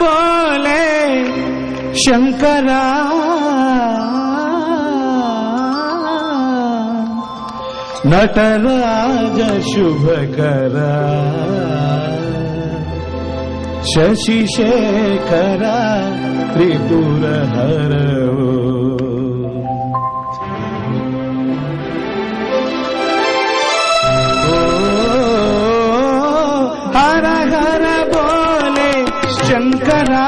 बोले शंकरा नटराज शुभकरा शशिशेखरा त्रिपुरहर हर हर बोले शंकरा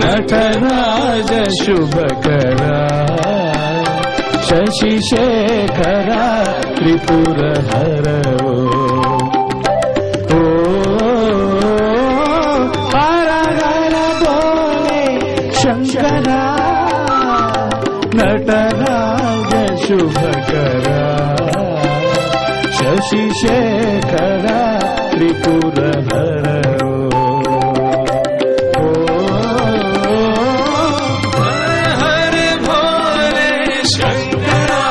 नटराज शुभकरा शशिशेखरा त्रिपुरहर हर हर बोले शंकरा नटराज शुभकरा शशिशेखरा त्रिपुरहर हर भोले शंकरा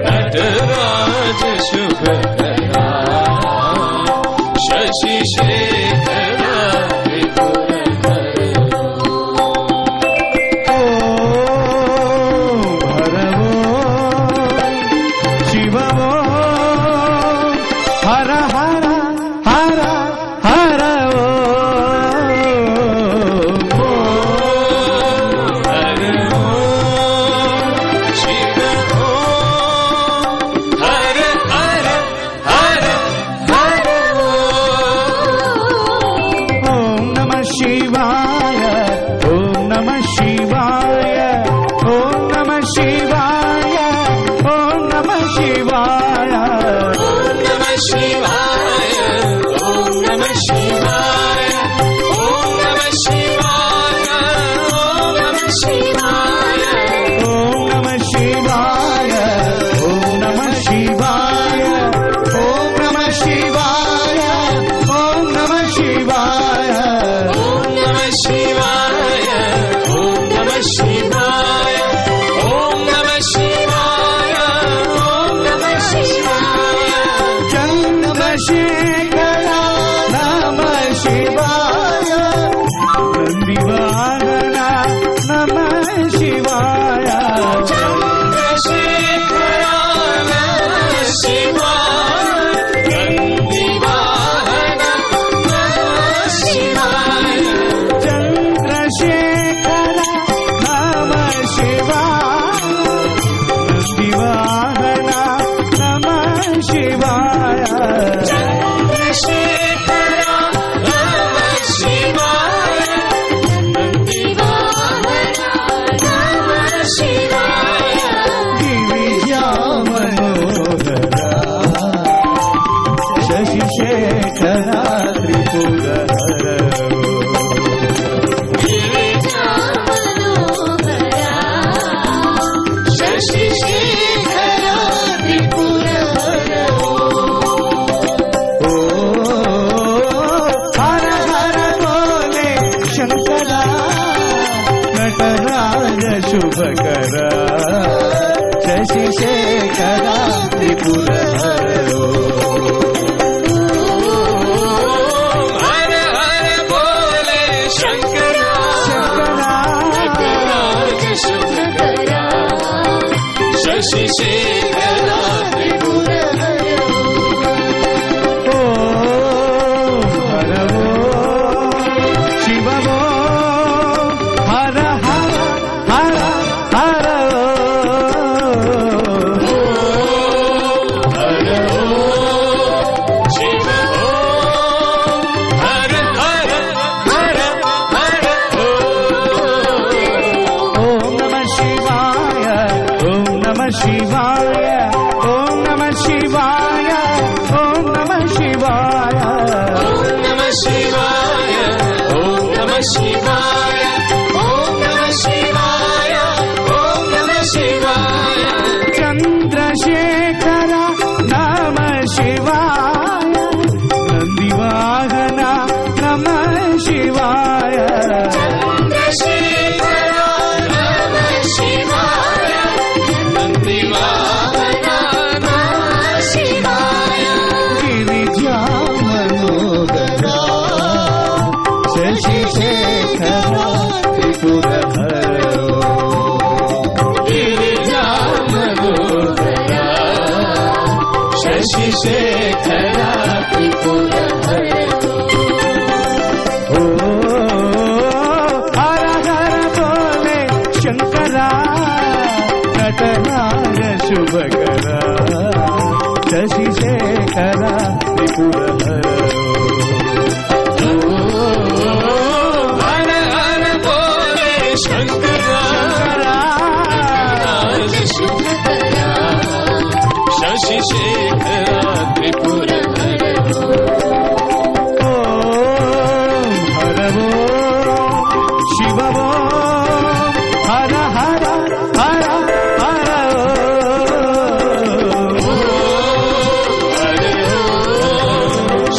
नटराज शुभकरा शशिशेखरा हर हर हर हर शिव हर हर हर हर ओम नमः शिवाय ओम नमः शिवाय ओम नमः शिवाय ओम नमः शिवाय शिवाय ओम नमः शिवाय ओम नमः शिवाय ओम नमः शिवाय ओम नमः शिवाय ओम नमः शिवाय ओम नमः शिवाय ओम नमः शिवाय ओम नमः शिवाय ओम नमः शिवाय ओम नमः शिवाय ओम नमः शिवाय चंद्रशेखरा नमः शिवाय नंदिवाहना नमः शिवाय चंद्रशेखरा नमः शिवाय नंदिवाहना नमः शिवाय चंद्रशेखरा नमः शिवाय नंदिवाहना नमः शिवाय चंद्रशेखरा नमः शिवाय नंदिवाहना नमः शिवाय गिरिजा मनोहरा शशिशेखरा त्रिपुरहर गिरिजा मनोहरा शशिशेखरा त्रिपुरहर हर हर बोले शंकरा नटराज शुभकरा शशिशेखरा त्रिपुरहर हर हर बोले शंकरा नटराज शुभकरा शशिशेखरा त्रिपुरहर हर शिव हर हर हर हर हर शशिशेखरा त्रिपुरहरो गिरिजा मनोहरा शशिशेखरा त्रिपुरहरो ओ हर हर बोले शंकरा नटनार शुभकरा शशिशेखरा त्रिपुरहरो हर हर बोले शंकरा शुभकरा शशिशेखरा त्रिपुरहरो हर वो शिव वो हर हर हर हर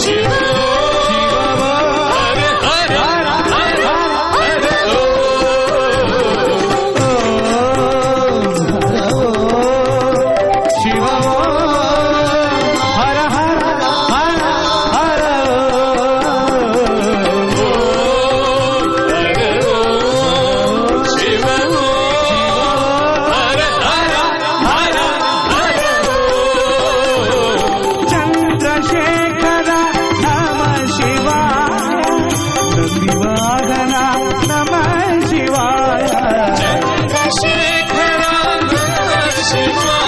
शिव विवाहना नमः शिवाय चंद्रशेखरा नमः शिवाय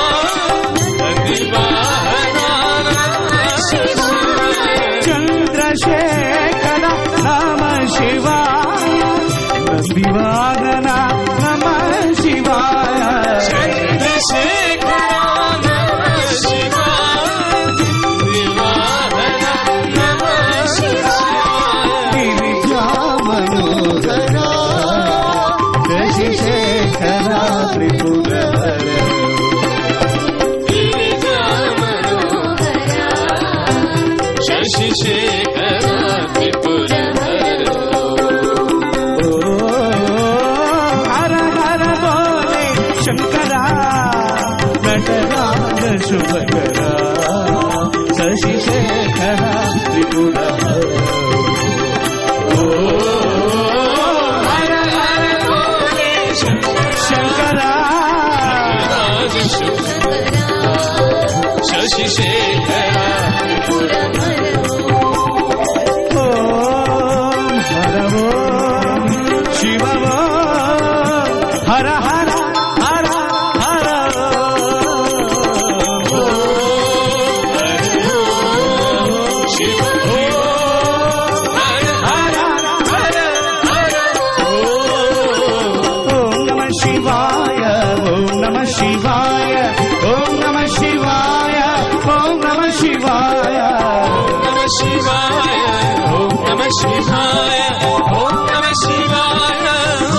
विवाहना नमः शिवाय गिरिजा मनोहरा शशिशेखरा त्रिपुरहरो गिरिजा मनोहरा शशिशेखरा त्रिपुरहरो शंकरा नटराज शुभकरा शशिशेखरा त्रिपुरहरो हर हर बोले शंकरा शुभकरा शशिशेखरा त्रिपुरहरो हर वो शिव वो हर हर शिवाय ओम नमः शिवाय ओम नमः शिवाय नमः शिवाय ओम नमः शिवाय ओम नमः शिवाय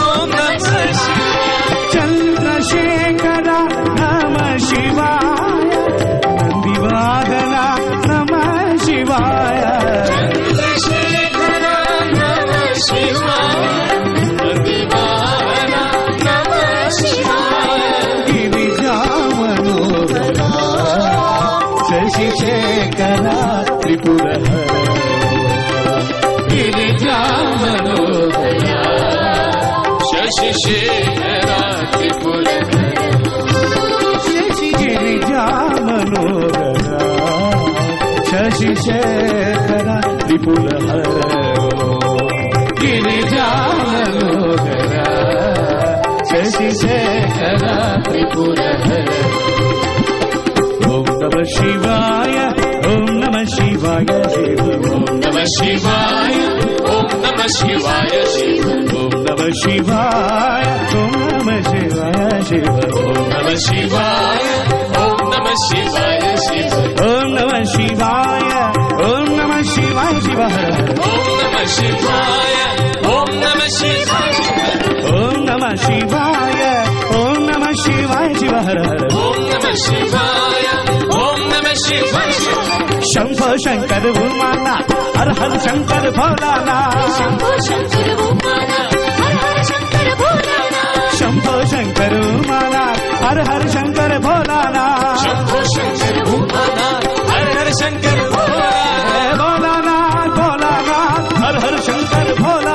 ओम नमः शिवाय चंद्रशेखरा नमः शिवाय नंदिवाहना नमः शिवाय चंद्रशेखरा नमः शिवाय नंदिवाहना नमः शिवाय गिरिजा मनोहरा शशिशेखरा त्रिपुरहरो गिरिजा मनोहरा शशिशेखरा त्रिपुरहरो गिरिजा मनोहरा शशिशेखरा त्रिपुरहरो गिरिजा मनोहरा शशिशेखरा त्रिपुरहरो ओम नमः शिवाय ओम नमः शिवाय शिव ओम नमः शिवाय ओम नमः शिवाय शिव ओम नमः शिवाय ओम नमः शिवाय शिव ओम नमः शिवाय ओम नमः शिवाय शिव ओम नमः शिवाय ओम नमः शिवाय शिव हर ओम नमः शिवाय ओम नमः शिवाय ओम नमः शिवाय ओम नमः शिवाय शिव हर ओम नमः शिवाय ओम नमः शिवाय शंभो शंकर भूमानाथ हर हर शंकर भोलानाथ शंभो शंकर भोलानाथ हर हर शंकर भोलानाथ शंभो शंकर भूमानाथ हर हर शंकर भोलानाथ शंभो शंकर भोलानाथ हर हर शंकर भोलानाथ भोलानाथ भोलानाथ हर हर शंकर भोला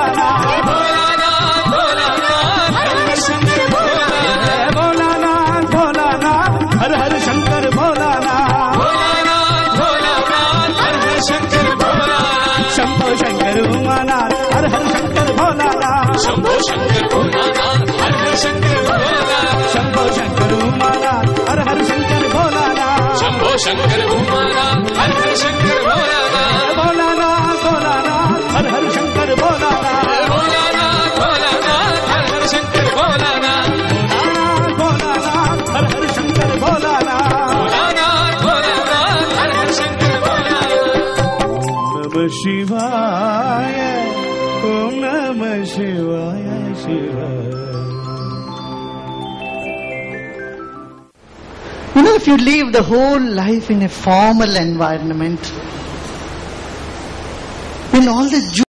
हर हर शंकर भोलानाथ शंभो शंकर भोलानाथ हर हर शंकर भोलानाथ शंभो शंकर उमानाथ हर हर शंकर भोलानाथ शंभो शंकर भोलानाथ हर हर शंकर भोलानाथ भोलानाथ भोलानाथ हर हर शंकर भोलानाथ भोलानाथ भोलानाथ हर हर शंकर भोलानाथ भोलानाथ भोलानाथ हर हर शंकर भोलानाथ भोलानाथ भोलानाथ हर हर शंकर भोलानाथ नमः शिवाय ओम नमः शिवाय शिवाय You know, if you live the whole life in a formal environment, when all the